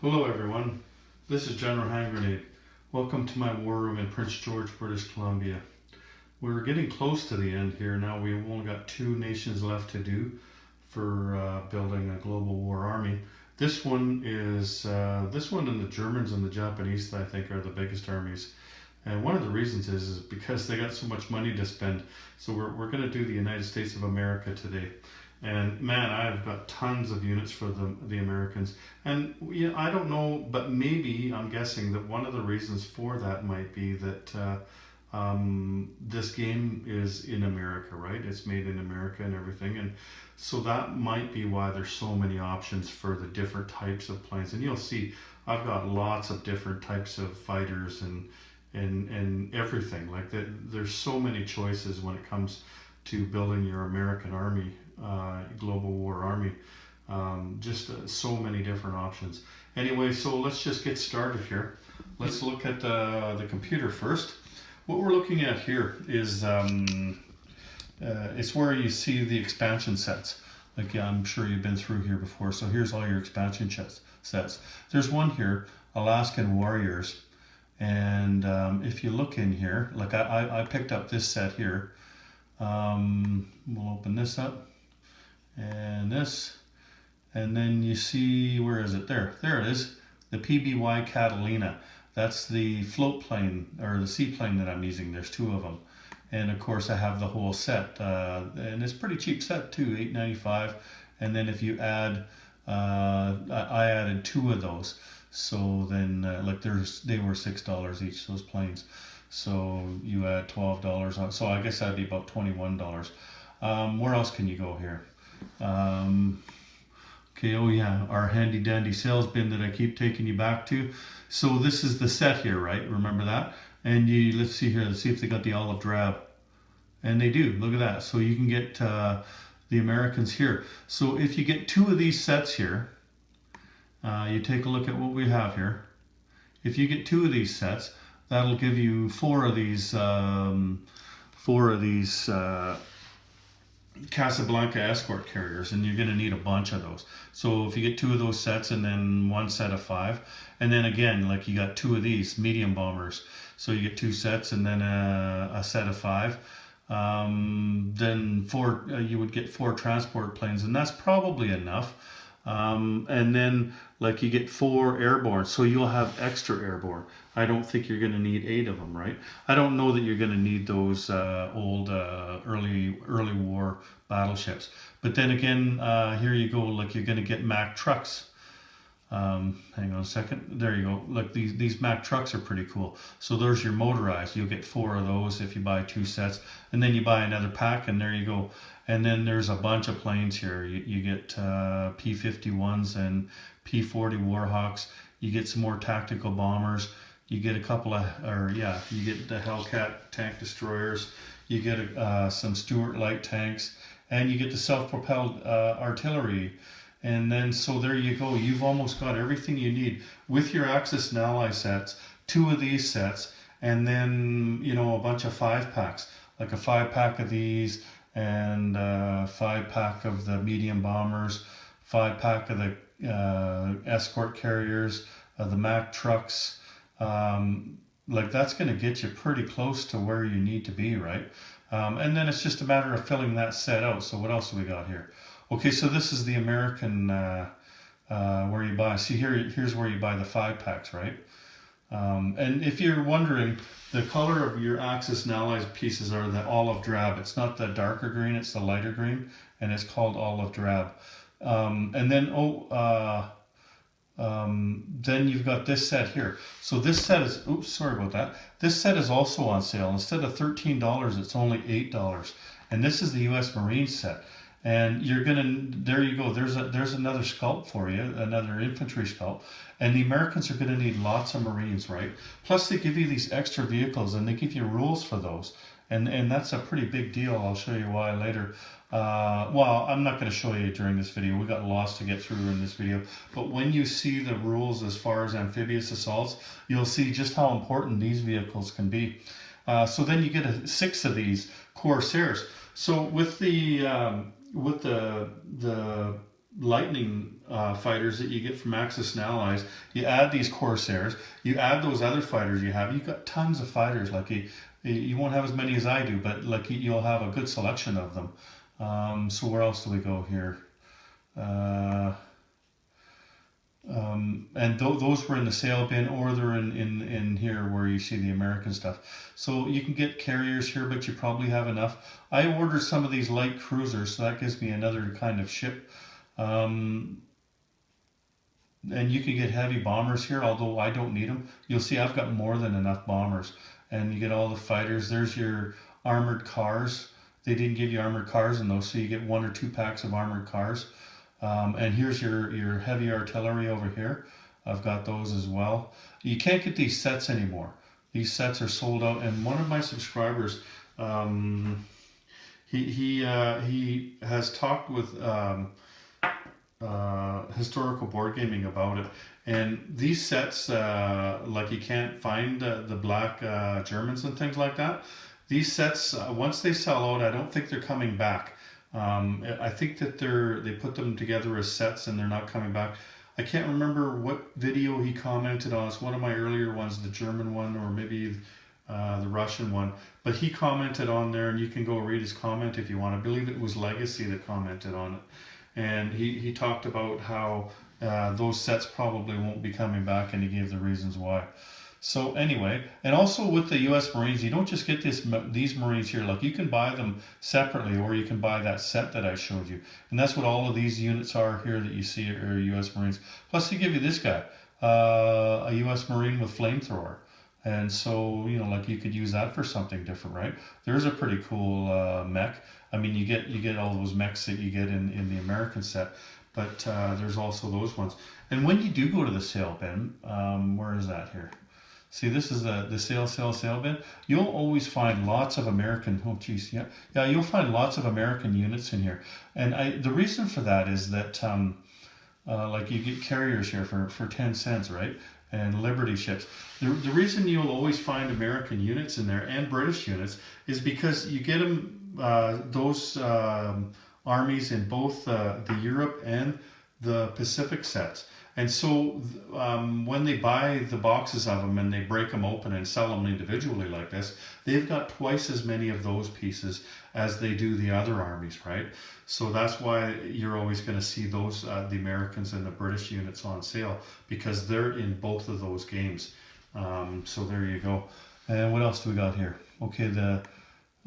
Hello everyone, this is General Hand Grenade. Welcome to my war room in Prince George, British Columbia. We're getting close to the end here now. We've only got 2 nations left to do for building a global war army. This one and the Germans and the Japanese, I think, are the biggest armies. And one of the reasons is because they got so much money to spend. So we're going to do the United States of America today. And man, I've got tons of units for the Americans. And I don't know, but maybe I'm guessing that one of the reasons for that might be that this game is in America, right? It's made in America and everything. And so that might be why there's so many options for the different types of planes. And you'll see, I've got lots of different types of fighters and everything. Like there's so many choices when it comes to building your American army, global war army. So many different options. Anyway, so let's just get started here. Let's look at the computer first. What we're looking at here is it's where you see the expansion sets. Like I'm sure you've been through here before. So here's all your expansion sets. There's one here, Alaskan Warriors. And if you look in here, like I picked up this set here. We'll open this up and this, and then you see, where is it? There it is, the PBY Catalina. That's the float plane or the seaplane that I'm using. There's 2 of them, and of course I have the whole set, and it's a pretty cheap set too, $8.95. And then if you add, I added 2 of those. So then, they were $6 each, those planes. So you add $12 on. So I guess that'd be about $21. Where else can you go here? Okay, oh yeah, our handy dandy sales bin that I keep taking you back to. So this is the set here, right? Remember that? And let's see here. Let's see if they got the olive drab. And they do. Look at that. So you can get the Americans here. So if you get 2 of these sets here. You take a look at what we have here. If you get 2 of these sets, that'll give you 4 of these Casablanca escort carriers, and you're going to need a bunch of those. So if you get 2 of those sets and then 1 set of 5, and then again, like you got 2 of these medium bombers, so you get 2 sets and then a set of 5. Then 4, you would get 4 transport planes, and that's probably enough. And then like you get 4 airborne, so you'll have extra airborne. I don't think you're going to need 8 of them, right? I don't know that you're going to need those old early war battleships. But then again, here you go, like you're going to get Mack trucks. Hang on a second. There you go. Look, these Mack trucks are pretty cool. So there's your motorized. You'll get 4 of those if you buy 2 sets, and then you buy another pack, and there you go. And then there's a bunch of planes here. You get P-51s and P-40 Warhawks. You get some more tactical bombers. You get a couple of, you get the Hellcat tank destroyers. You get some Stuart light tanks, and you get the self-propelled artillery. And then, so there you go. You've almost got everything you need with your Axis and Ally sets, 2 of these sets, and then, a bunch of 5-packs, like a 5-pack of these, and 5-pack of the medium bombers, 5-pack of the escort carriers, the Mack trucks. Like that's going to get you pretty close to where you need to be, right? And then it's just a matter of filling that set out. So what else do we got here? Okay, so this is the American where you buy. See here's where you buy the 5-packs, right? And if you're wondering, the color of your Axis and Allies pieces are the olive drab. It's not the darker green, it's the lighter green, and it's called olive drab. And then then you've got this set here. So this set is, oops, sorry about that. This set is also on sale. Instead of $13, it's only $8. And this is the U.S. Marine set. And you're gonna, there you go. There's another sculpt for you, another infantry sculpt. And the Americans are gonna need lots of Marines, right? Plus they give you these extra vehicles, and they give you rules for those. And that's a pretty big deal. I'll show you why later. Well, I'm not going to show you during this video. We got lots to get through in this video. But when you see the rules as far as amphibious assaults, you'll see just how important these vehicles can be. So then you get 6 of these Corsairs. So with the Lightning fighters that you get from Axis and Allies. You add these Corsairs. You add those other fighters you have. You've got tons of fighters. Like you won't have as many as I do, but like you'll have a good selection of them. So where else do we go here? Uh, and those were in the sale bin, or they're in here where you see the American stuff. So you can get carriers here, but you probably have enough. I ordered some of these light cruisers, so that gives me another kind of ship. Um, and you can get heavy bombers here, although I don't need them. You'll see I've got more than enough bombers. And you get all the fighters. There's your armored cars. They didn't give you armored cars in those, so you get 1 or 2 packs of armored cars. And here's your heavy artillery over here. I've got those as well. You can't get these sets anymore. These sets are sold out. And one of my subscribers, he has talked with historical board gaming about it. And these sets, like you can't find the black Germans and things like that. These sets, once they sell out, I don't think they're coming back. I think that they put them together as sets and they're not coming back. I can't remember what video he commented on. It's one of my earlier ones, the German one, or maybe the Russian one. But he commented on there, and you can go read his comment if you want. I believe it was Legacy that commented on it. And he talked about how those sets probably won't be coming back, and he gave the reasons why. So anyway, and also with the U.S. Marines, you don't just get these Marines here. Like you can buy them separately, or you can buy that set that I showed you. And that's what all of these units are here that you see are U.S. Marines. Plus they give you this guy, a U.S. Marine with flamethrower. And so, you know, like you could use that for something different, right? There's a pretty cool mech. I mean, you get all those mechs that you get in the American set, but there's also those ones. And when you do go to the sale bin, where is that here? See, this is the sale bin. You'll always find lots of American, oh geez, yeah, you'll find lots of American units in here. And the reason for that is that, like you get carriers here for 10 cents, right? And Liberty ships. The reason you'll always find American units in there and British units is because you get them, those armies in both the Europe and the Pacific sets. And so when they buy the boxes of them and they break them open and sell them individually like this, they've got twice as many of those pieces as they do the other armies, right? So that's why you're always going to see those, the Americans and the British units on sale, because they're in both of those games. So there you go. And what else do we got here? Okay,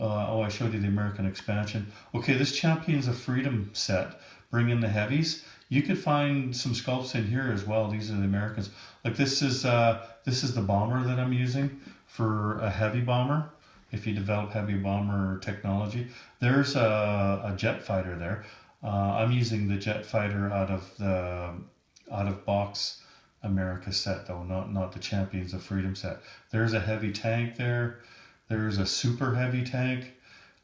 I showed you the American expansion. Okay, this Champions of Freedom set, bring in the heavies. You could find some sculpts in here as well. These are the Americans. Like this is the bomber that I'm using for a heavy bomber. If you develop heavy bomber technology, there's a jet fighter there. I'm using the jet fighter out of box America set though, not the Champions of Freedom set. There's a heavy tank there. There's a super heavy tank.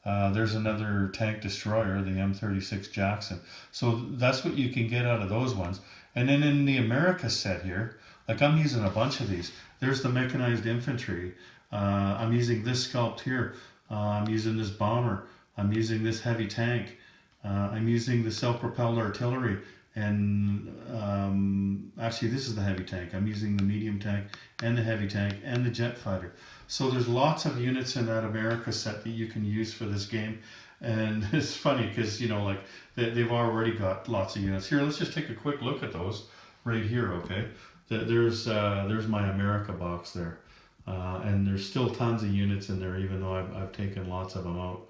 There's another tank destroyer, the M36 Jackson. So that's what you can get out of those ones. And then in the America set here, like I'm using a bunch of these. There's the mechanized infantry. I'm using this sculpt here. I'm using this bomber. I'm using this heavy tank. I'm using the self-propelled artillery. And actually this is the heavy tank. I'm using the medium tank and the heavy tank and the jet fighter. So there's lots of units in that America set that you can use for this game. And it's funny because, you know, like they've already got lots of units. Here, let's just take a quick look at those right here, okay? There's my America box there. And there's still tons of units in there, even though I've taken lots of them out.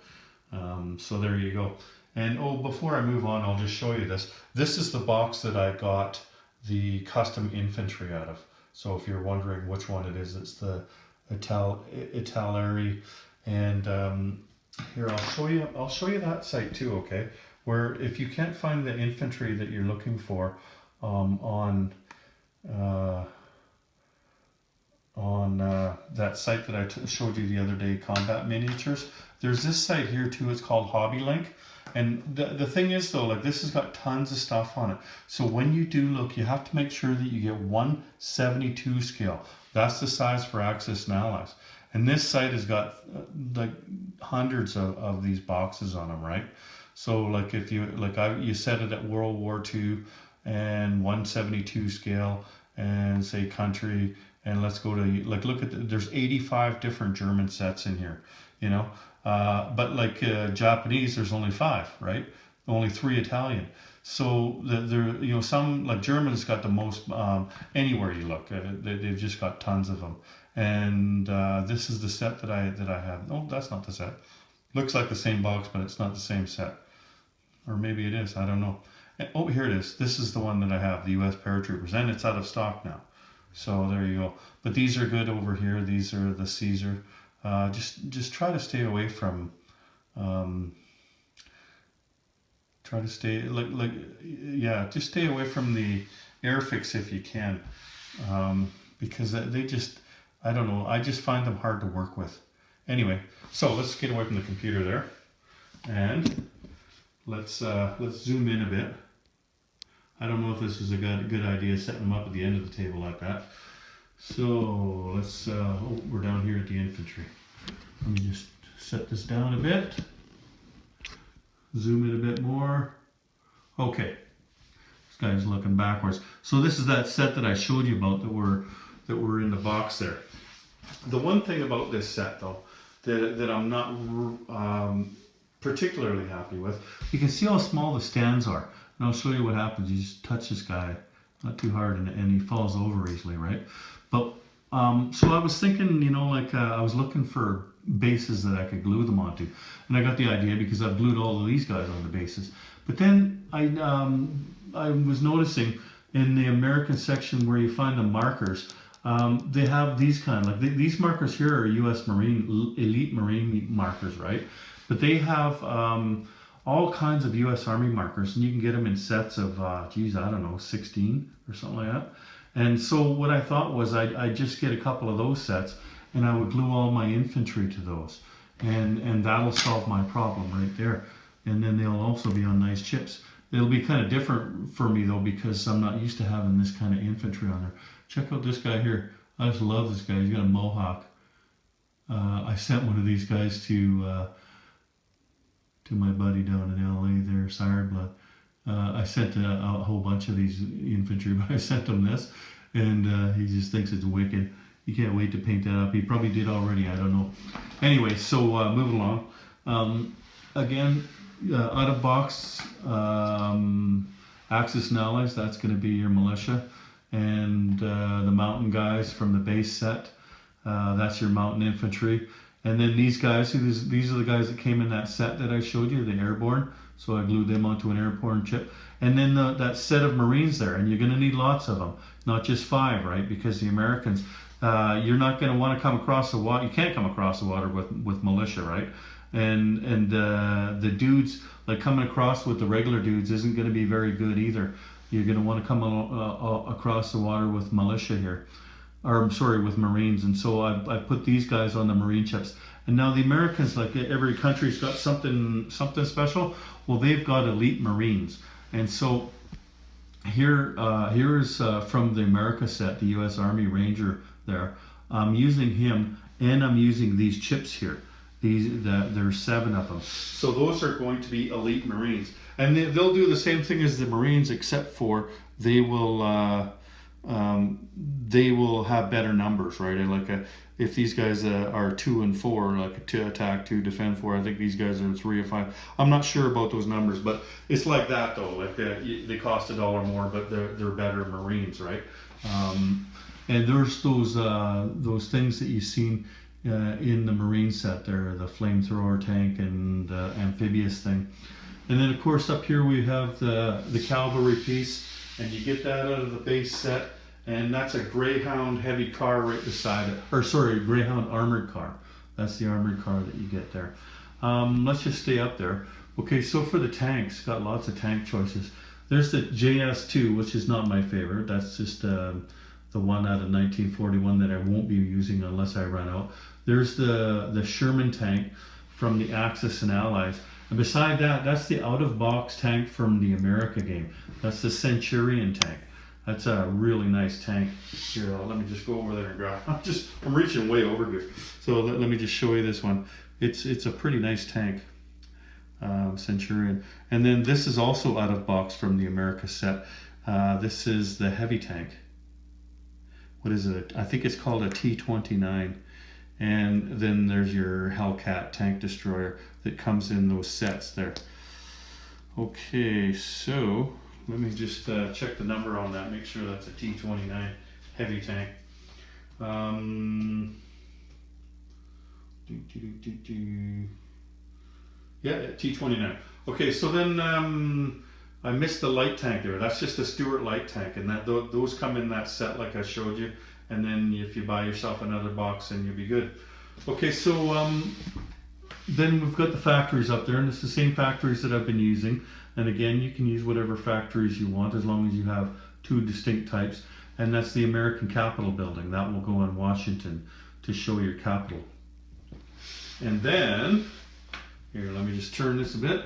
So there you go. And before I move on, I'll just show you this. This is the box that I got the custom infantry out of. So if you're wondering which one it is, it's the Italeri. And here, I'll show you that site too, okay? Where if you can't find the infantry that you're looking for on that site that I showed you the other day, Combat Miniatures, there's this site here too. It's called Hobby Link. And the thing is though, like this has got tons of stuff on it. So when you do look, you have to make sure that you get 1/72 scale. That's the size for Axis and Allies. And this site has got like hundreds of these boxes on them, right? So like if you you set it at World War II and 172 scale and say country, and let's go to like look at there's 85 different German sets in here, you know. But like Japanese, there's only 5, right? Only 3 Italian. So there, you know, some like Germans got the most anywhere you look. They've just got tons of them. And this is the set that I have. Oh, that's not the set. Looks like the same box, but it's not the same set. Or maybe it is. I don't know. And, oh, here it is. This is the one that I have, the U.S. Paratroopers, and it's out of stock now. So there you go. But these are good over here. These are the Caesar. Just try to stay away from. Try to stay yeah. Just stay away from the Airfix if you can, because they just, I don't know. I just find them hard to work with. Anyway, so let's get away from the computer there, and let's zoom in a bit. I don't know if this is a good idea setting them up at the end of the table like that. So let's, oh, we're down here at the infantry. Let me just set this down a bit. Zoom in a bit more. Okay, this guy's looking backwards. So this is that set that I showed you about that were in the box there. The one thing about this set though, that I'm not particularly happy with, you can see how small the stands are. And I'll show you what happens. You just touch this guy, not too hard, and he falls over easily, right? But so I was thinking, you know, like I was looking for bases that I could glue them onto, and I got the idea because I've glued all of these guys on the bases. But then I was noticing in the American section where you find the markers, they have these kind of like these markers here are U.S. Marine elite Marine markers, right? But they have all kinds of U.S. Army markers, and you can get them in sets of, geez, I don't know, 16 or something like that. And so what I thought was I'd just get a couple of those sets, and I would glue all my infantry to those, and that'll solve my problem right there. And then they'll also be on nice chips. It'll be kind of different for me though, because I'm not used to having this kind of infantry on there. Check out this guy here. I just love this guy. He's got a mohawk. I sent one of these guys to my buddy down in LA there, Sireblood. I sent a whole bunch of these infantry, but I sent him this, and he just thinks it's wicked. He can't wait to paint that up. He probably did already, I don't know. Anyway, so moving along. Again, out of box, Axis and Allies, that's going to be your militia. And the mountain guys from the base set, that's your mountain infantry. And then these guys, these are the guys that came in that set that I showed you, the airborne. So I glued them onto an airborne chip. And then that set of Marines there, and you're going to need lots of them, not just 5, right? Because the Americans, you're not going to want to come across the water. You can't come across the water with militia, right? And the dudes, like coming across with the regular dudes isn't going to be very good either. You're going to want to come across the water with militia here. Or I'm sorry, with Marines. And so I put these guys on the Marine chips. And now the Americans, like every country's got something special. Well, they've got elite Marines. And so here's from the America set, the U.S. Army Ranger there. I'm using him, and I'm using these chips here. There's 7 of them. So those are going to be elite Marines. And they'll do the same thing as the Marines, except for they will have better numbers, right? Like if these guys are 2 and 4, like to attack 2, defend 4, I think these guys are 3 or 5. I'm not sure about those numbers, but it's like that though. Like they cost $1 more, but they're better Marines, right? And there's those things that you've seen in the Marine set there, the flamethrower tank and amphibious thing. And then of course up here we have the cavalry piece. And you get that out of the base set, and that's a Greyhound heavy car right beside it. Or sorry, Greyhound armored car. That's the armored car that you get there. Let's just stay up there. Okay, so for the tanks, got lots of tank choices. There's the JS2, which is not my favorite. That's just the one out of 1941 that I won't be using unless I run out. There's the Sherman tank from the Axis and Allies. And beside that, that's the out-of-box tank from the America game. That's the Centurion tank. That's a really nice tank. Here, let me just go over there and grab. I'm reaching way over here. So let me just show you this one. It's a pretty nice tank. Centurion. And then this is also out of box from the America set. This is the heavy tank. What is it? I think it's called a T-29. And then there's your Hellcat tank destroyer that comes in those sets there. Okay, so let me just check the number on that, make sure that's a T-29 heavy tank. Yeah, T-29. Okay, so then I missed the light tank there. That's just a Stuart light tank, and that those come in that set like I showed you. And then if you buy yourself another box, then you'll be good. Okay, so then we've got the factories up there, and it's the same factories that I've been using. And again, you can use whatever factories you want as long as you have two distinct types. And that's the American Capitol building. That will go in Washington to show your capital. And then, here, let me just turn this a bit.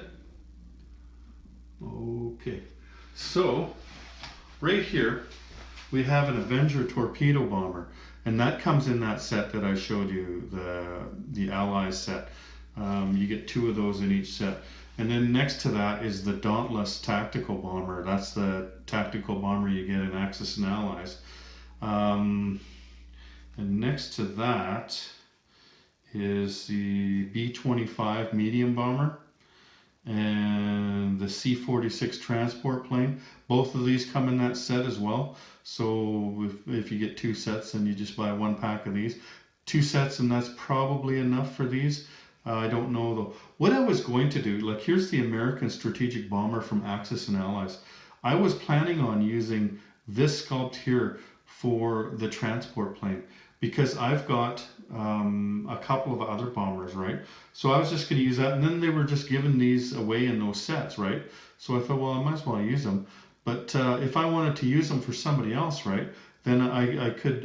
Okay, so right here we have an Avenger torpedo bomber, and that comes in that set that I showed you, the Allies set. You get two of those in each set. And then next to that is the Dauntless tactical bomber. That's the tactical bomber you get in Axis and Allies. And next to that is the B-25 medium bomber and the C-46 transport plane. Both of these come in that set as well. So if you get two sets, then you just buy one pack of these. Two sets, and that's probably enough for these. I don't know though. What I was going to do, like here's the American strategic bomber from Axis and Allies. I was planning on using this sculpt here for the transport plane because I've got a couple of other bombers, right? So I was just going to use that, and then they were just giving these away in those sets, right? So I thought, well, I might as well use them. But if I wanted to use them for somebody else, right, then I could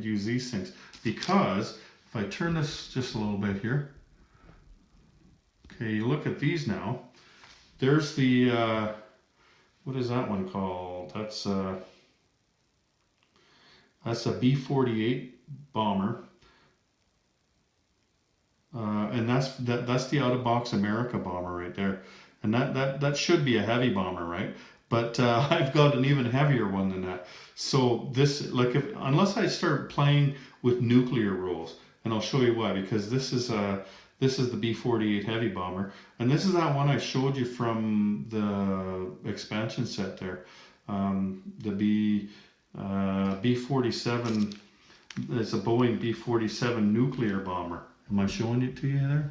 use these things, because if I turn this just a little bit here, okay, you look at these now. There's the what is that one called? That's a B-48 bomber, and that's the out-of-box America bomber right there, and that should be a heavy bomber, right? But I've got an even heavier one than that. So this, like, unless I start playing with nuclear rules, and I'll show you why, because this is the B-48 heavy bomber, and this is that one I showed you from the expansion set there, the B-47. It's a Boeing B-47 nuclear bomber. Am I showing it to you there?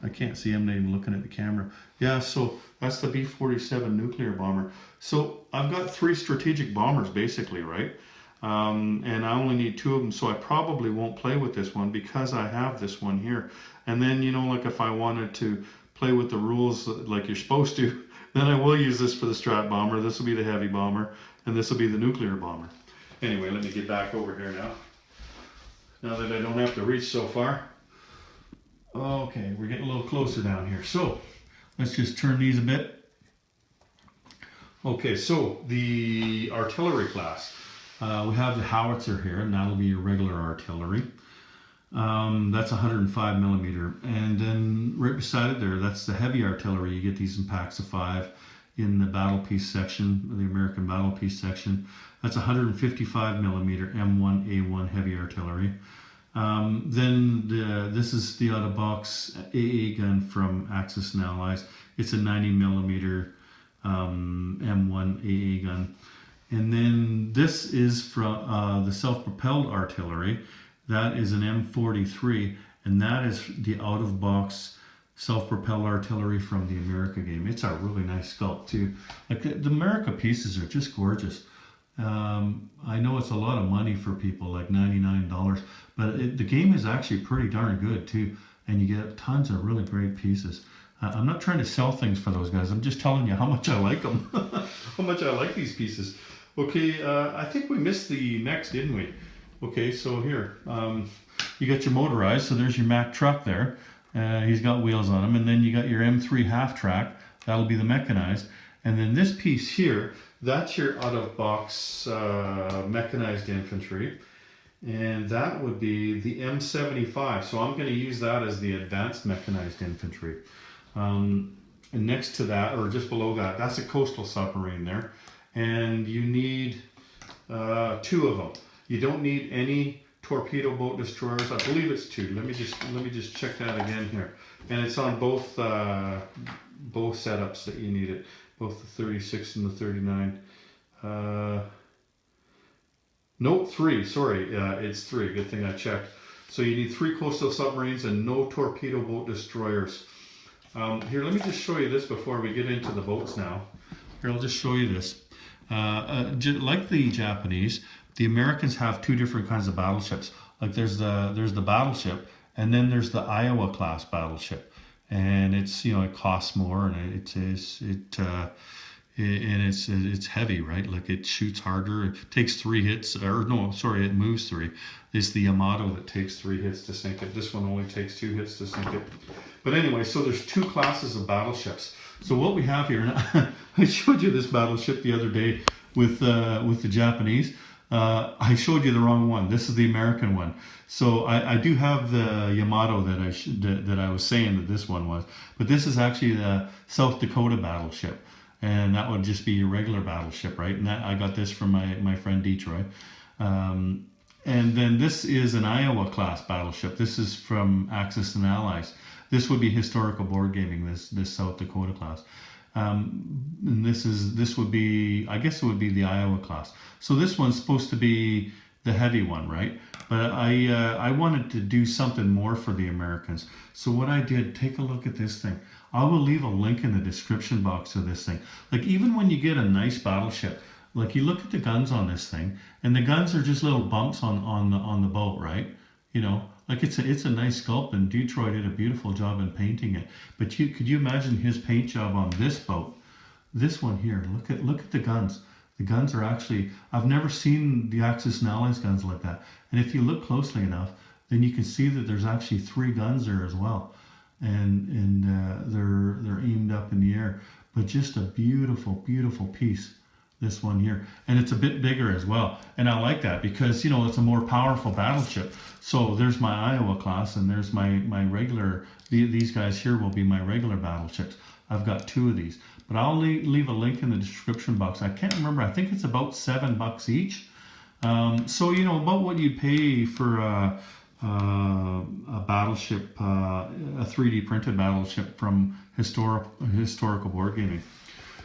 I can't see. I'm not even looking at the camera. Yeah, so that's the B-47 nuclear bomber. So I've got three strategic bombers basically, right? And I only need two of them, so I probably won't play with this one because I have this one here. And then, you know, like if I wanted to play with the rules like you're supposed to, then I will use this for the strat bomber. This will be the heavy bomber, and this will be the nuclear bomber. Anyway, let me get back over here now that I don't have to reach so far. Okay, we're getting a little closer down here. So let's just turn these a bit. Okay, so the artillery class. We have the howitzer here, and that'll be your regular artillery. That's 105 millimeter. And then right beside it there, that's the heavy artillery. You get these in packs of 5 in the battle piece section, the American battle piece section. That's 155 millimeter M1A1 heavy artillery. This is the out-of-box AA gun from Axis and Allies. It's a 90 millimeter M1 AA gun. And then this is from the self-propelled artillery. That is an M43, and that is the out-of-box self-propelled artillery from the America game. It's a really nice sculpt too. Like the America pieces are just gorgeous. I know it's a lot of money for people, like $99, but the game is actually pretty darn good too, and you get tons of really great pieces. I'm not trying to sell things for those guys. I'm just telling you how much I like them, how much I like these pieces. Okay, I think we missed the next, didn't we? Okay, so here, you got your motorized, so there's your Mack truck there. He's got wheels on him, and then you got your M3 half-track. That'll be the mechanized. And then this piece here, that's your out-of-box mechanized infantry. and that would be the M75. So I'm going to use that as the advanced mechanized infantry. And next to that, or just below that, that's a coastal submarine there, and you need two of them. You don't need any torpedo boat destroyers. I believe it's two. Let me just check that again here, and it's on both setups that you need it, both the 36 and the 39. No, three. Sorry, it's three. Good thing I checked. So you need 3 coastal submarines and no torpedo boat destroyers. Here, let me just show you this before we get into the boats now. Here, I'll just show you this. Like the Japanese, the Americans have 2 different kinds of battleships. Like there's the battleship, and then there's the Iowa class battleship, and it's, you know, it costs more, and it's heavy, right? Like it shoots harder. It takes 3 hits, or no, sorry, it moves 3. It's the Yamato that takes 3 hits to sink it. This one only takes 2 hits to sink it. But anyway, so there's 2 classes of battleships. So what we have here, and I showed you this battleship the other day with the Japanese. I showed you the wrong one. This is the American one. So I do have the Yamato that I was saying that this one was, but this is actually the South Dakota battleship, and that would just be your regular battleship, right? And I got this from my friend Detroit. And then this is an Iowa class battleship. This is from Axis and Allies. This would be historical board gaming, this South Dakota class. And this would be, I guess it would be the Iowa class. So this one's supposed to be the heavy one, right? But I wanted to do something more for the Americans. So what I did, take a look at this thing. I will leave a link in the description box of this thing. Like even when you get a nice battleship, like you look at the guns on this thing, and the guns are just little bumps on the boat, right? You know, like it's a nice sculpt, and Detroit did a beautiful job in painting it. But could you imagine his paint job on this boat? This one here, look at the guns. The guns are actually, I've never seen the Axis and Allies guns like that. And if you look closely enough, then you can see that there's actually 3 guns there as well, and they're aimed up in the air. But just a beautiful, beautiful piece. This one here, and it's a bit bigger as well, and I like that because, you know, it's a more powerful battleship. So there's my Iowa class, and there's my regular, these guys here will be my regular battleships. I've got 2 of these, but I'll leave a link in the description box. I can't remember, I think it's about $7 each. So, you know, about what you'd pay for a battleship, a 3D printed battleship from historical board gaming.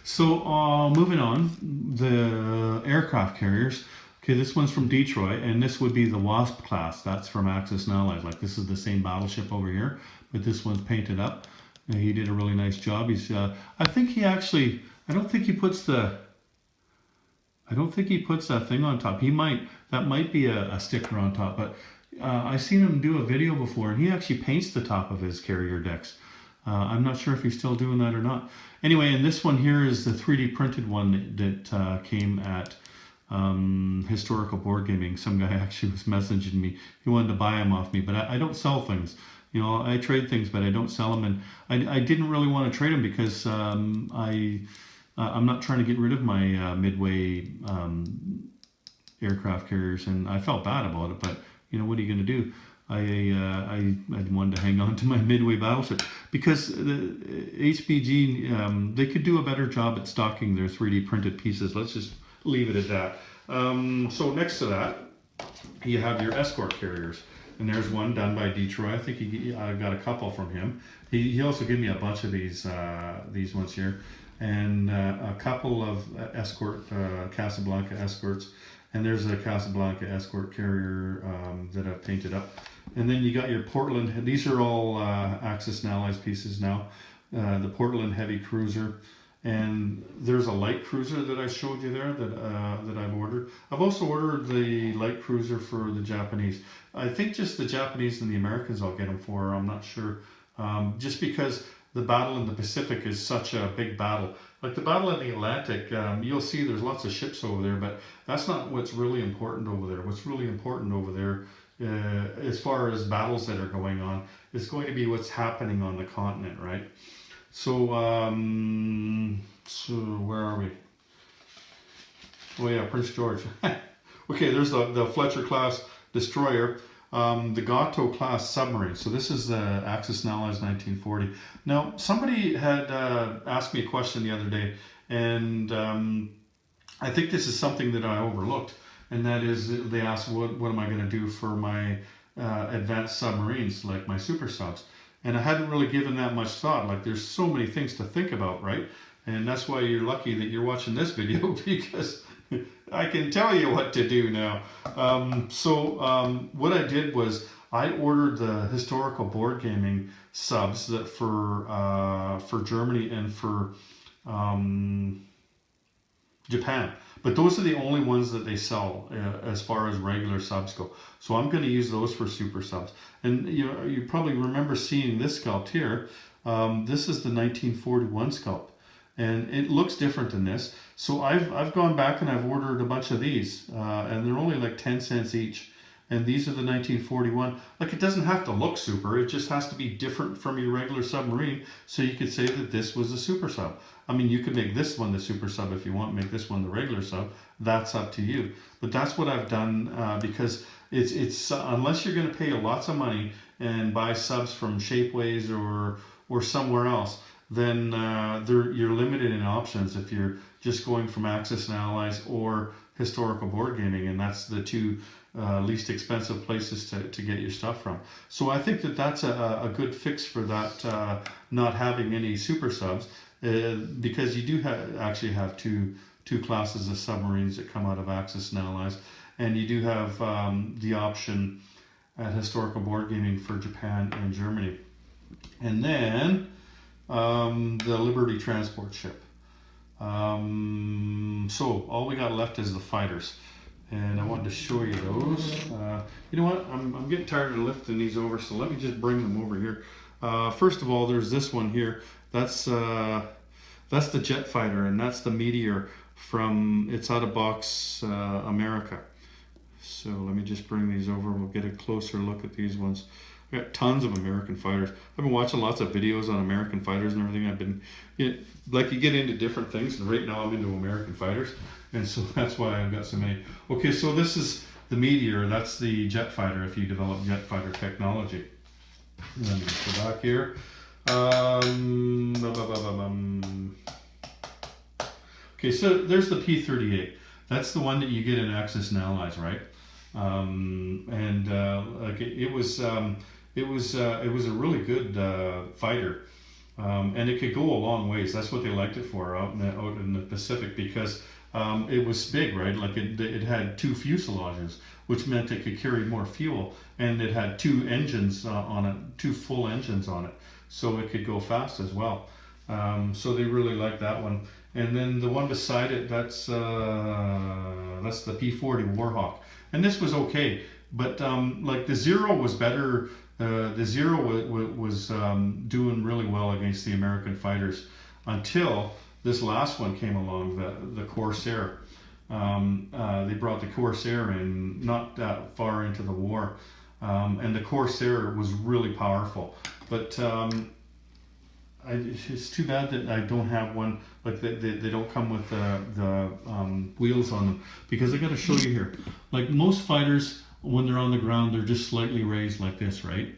So moving on, the aircraft carriers. Okay, this one's from Detroit, and this would be the Wasp class. That's from Axis and Allies. Like this is the same battleship over here, but this one's painted up. And he did a really nice job. He's, I think he actually, I don't think he puts that thing on top. That might be a sticker on top, but I've seen him do a video before, and he actually paints the top of his carrier decks. I'm not sure if he's still doing that or not. Anyway, and this one here is the 3D printed one that came at historical board gaming. Some guy actually was messaging me. He wanted to buy them off me, but I don't sell things. You know, I trade things, but I don't sell them. And I didn't really want to trade them because I'm not trying to get rid of my Midway aircraft carriers, and I felt bad about it. But you know, what are you going to do? I wanted to hang on to my Midway battleship because the HBG, they could do a better job at stocking their 3D printed pieces. Let's just leave it at that. So next to that, you have your escort carriers, and there's one done by Detroit. I think I got a couple from him. He also gave me a bunch of these ones here, and a couple of escort Casablanca escorts. And there's a Casablanca escort carrier that I've painted up. And then you got your Portland. These are all Axis and Allies pieces now. The Portland heavy cruiser. And there's a light cruiser that I showed you there that I've ordered. I've also ordered the light cruiser for the Japanese. I think just the Japanese and the Americans I'll get them for. I'm not sure. Just because the battle in the Pacific is such a big battle. Like the battle in the Atlantic, you'll see there's lots of ships over there, but that's not what's really important over there. What's really important over there, as far as battles that are going on, is going to be what's happening on the continent, right? So, so where are we? Oh yeah, Prince George. Okay, there's the Fletcher class destroyer, the Gato class submarine. So this is the Axis and Allies 1940. Now, somebody had asked me a question the other day, and I think this is something that I overlooked, and that is they asked, what am I going to do for my advanced submarines, like my super subs? And I hadn't really given that much thought. Like, there's so many things to think about, right? And that's why you're lucky that you're watching this video, because I can tell you what to do now. What I did was I ordered the historical board gaming subs that for Germany and for Japan. But those are the only ones that they sell as far as regular subs go. So I'm going to use those for super subs. And you probably remember seeing this sculpt here. This is the 1941 sculpt. And it looks different than this. So I've gone back and I've ordered a bunch of these. And they're only like 10 cents each. And these are the 1941. Like, it doesn't have to look super. It just has to be different from your regular submarine. So you could say that this was a super sub. I mean, you could make this one the super sub if you want, make this one the regular sub. That's up to you. But that's what I've done because it's unless you're going to pay lots of money and buy subs from Shapeways or somewhere else, then you're limited in options if you're just going from Axis and Allies or historical board gaming, and that's the two least expensive places to get your stuff from. So I think that that's a good fix for that, not having any super subs, because you do actually have two classes of submarines that come out of Axis and Allies, and you do have the option at historical board gaming for Japan and Germany. And then the Liberty transport ship. So all we got left is the fighters, and I wanted to show you those. You know what, I'm getting tired of lifting these over, so let me just bring them over here. First of all, there's this one here. That's the jet fighter, and that's the Meteor from It's Out of Box America. So let me just bring these over. We'll get a closer look at these ones. I got tons of American fighters. I've been watching lots of videos on American fighters and everything. I've been, you get into different things, and right now I'm into American fighters, and so that's why I've got so many. Okay, so this is the Meteor. That's the jet fighter if you develop jet fighter technology. Let me go back here. Okay, so there's the P-38. That's the one that you get in Axis and Allies, right? It was a really good fighter, and it could go a long ways. That's what they liked it for out in the Pacific, because it was big, right? Like it had two fuselages, which meant it could carry more fuel, and it had two engines on it, two full engines on it, so it could go fast as well. So they really liked that one. And then the one beside it, that's the P-40 Warhawk. And this was okay, but like the Zero was better. The Zero was doing really well against the American fighters until this last one came along, the Corsair. They brought the Corsair in not that far into the war, and the Corsair was really powerful. But it's too bad that I don't have one, like they don't come with the wheels on them, because I got to show you here. Like most fighters, when they're on the ground, they're just slightly raised like this, right?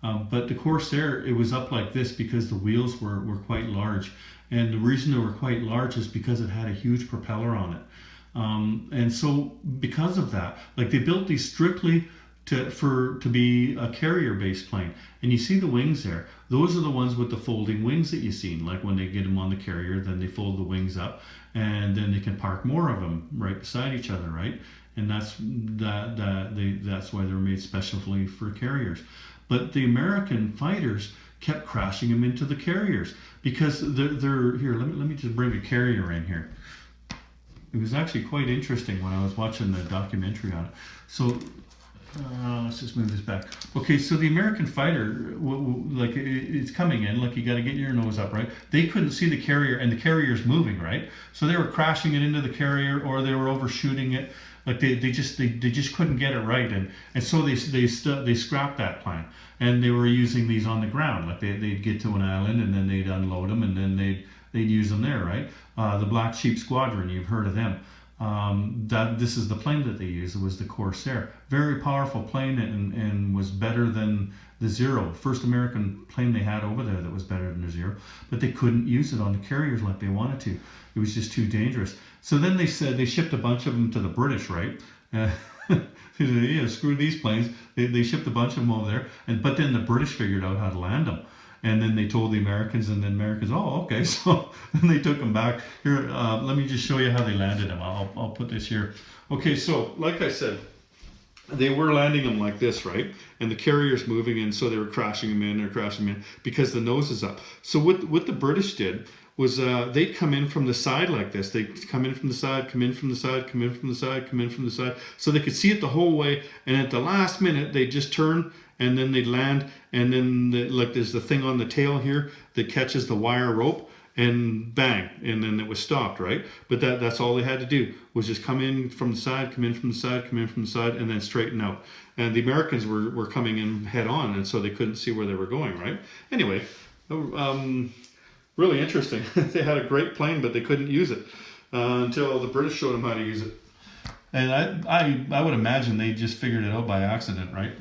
But the Corsair, it was up like this because the wheels were quite large. And the reason they were quite large is because it had a huge propeller on it. And so because of that, like they built these strictly to be a carrier-based plane. And you see the wings there. Those are the ones with the folding wings that you've seen. Like when they get them on the carrier, then they fold the wings up, and then they can park more of them right beside each other, right? And that's why they were made specially for carriers. But the American fighters kept crashing them into the carriers because they're here. Let me just bring a carrier in here. It was actually quite interesting when I was watching the documentary on it. So let's just move this back. Okay, so the American fighter, like it's coming in, like you got to get your nose up, right? They couldn't see the carrier, and the carrier's moving, right? So they were crashing it into the carrier, or they were overshooting it. Like they just couldn't get it right, and so they scrapped that plan, and they were using these on the ground. Like they'd get to an island, and then they'd unload them, and then they'd use them there, right? The Black Sheep Squadron, you've heard of them. that this is the plane that they used. It was the Corsair, very powerful plane, and was better than the Zero, first American plane they had over there that was better than the Zero, but they couldn't use it on the carriers like they wanted to. It was just too dangerous. So then they said they shipped a bunch of them to the British, right? Yeah, screw these planes. They shipped a bunch of them over there, but then the British figured out how to land them. And then they told the Americans, and then Americans, oh, okay. So then they took them back. Here, let me just show you how they landed them. I'll put this here. Okay, so like I said, they were landing them like this, right? And the carrier's moving in, so they were crashing them in, because the nose is up. So what the British did was they'd come in from the side like this. They'd come in from the side, come in from the side, come in from the side, come in from the side. So they could see it the whole way. And at the last minute, they'd just turn, and then they'd land. And then like there's the thing on the tail here that catches the wire rope, and bang, and then it was stopped, right? But that's all they had to do, was just come in from the side, come in from the side, come in from the side, and then straighten out. And the Americans were coming in head on, and so they couldn't see where they were going, right? Anyway, really interesting. They had a great plane, but they couldn't use it until the British showed them how to use it. And I would imagine they just figured it out by accident, right?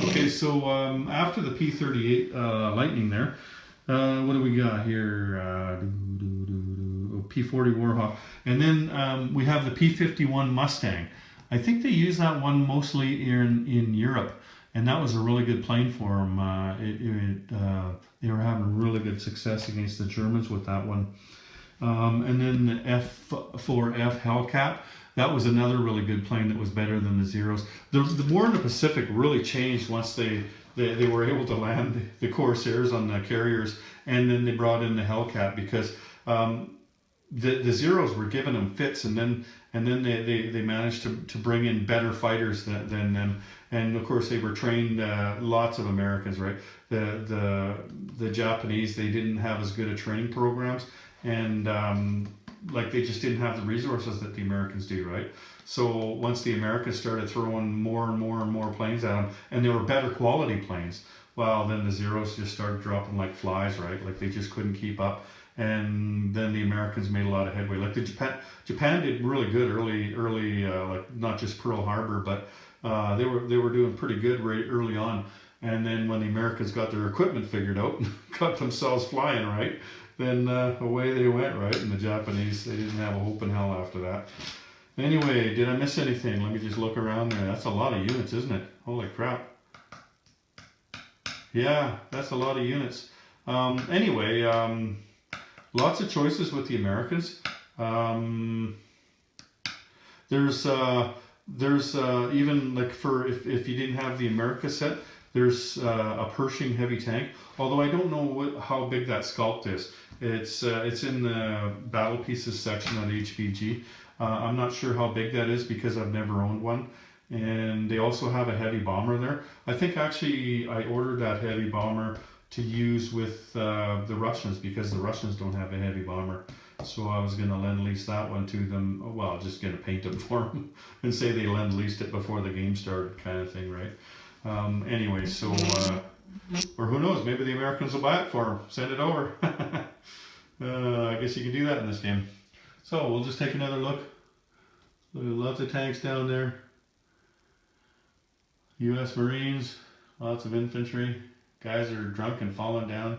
Okay, so after the P-38 Lightning there, what do we got here? P-40 Warhawk. And then we have the P-51 Mustang. I think they use that one mostly in Europe. And that was a really good plane for them. They were having really good success against the Germans with that one. And then the F-4F Hellcat. That was another really good plane that was better than the Zeros. The war in the Pacific really changed once they were able to land the Corsairs on the carriers, and then they brought in the Hellcat, because the Zeros were giving them fits, and then they managed to bring in better fighters than them. And of course they were trained, lots of Americans, right? The Japanese, they didn't have as good a training programs, and like they just didn't have the resources that the Americans do, right? So once the Americans started throwing more and more and more planes at them, and they were better quality planes, well, then the Zeros just started dropping like flies, right? Like they just couldn't keep up. And then the Americans made a lot of headway. Like Japan did really good early, like not just Pearl Harbor, but they were doing pretty good right early on. And then when the Americans got their equipment figured out, got themselves flying, right? Then away they went, right? And the Japanese, they didn't have a hope in hell after that. Anyway, did I miss anything? Let me just look around there. That's a lot of units, isn't it? Holy crap. Yeah, that's a lot of units. Anyway, lots of choices with the Americans. There's even like for if you didn't have the America set, there's a Pershing heavy tank. Although I don't know how big that sculpt is. It's in the battle pieces section at HBG. I'm not sure how big that is because I've never owned one. And they also have a heavy bomber there. I think actually I ordered that heavy bomber to use with the Russians, because the Russians don't have a heavy bomber. So I was going to lend-lease that one to them. Well, just going to paint them for them and say they lend-leased it before the game started, kind of thing, right? Anyway, so, or who knows, maybe the Americans will buy it for them. Send it over. I guess you can do that in this game. So we'll just take another look. Lots of tanks down there. U.S. Marines, lots of infantry. Guys are drunk and falling down.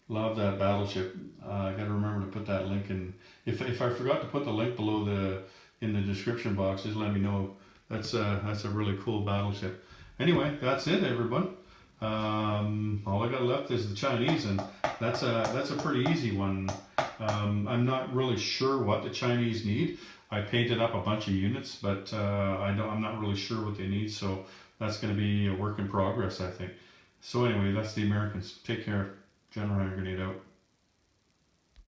Love that battleship. I got to remember to put that link in. If I forgot to put the link below in the description box, just let me know. That's a really cool battleship. Anyway, that's it, everyone. All I got left is the Chinese, and that's a pretty easy one. I'm not really sure what the Chinese need. I painted up a bunch of units, but I'm not really sure what they need, so that's going to be a work in progress, I think. So anyway, that's the Americans. Take care. General Hand Grenade out.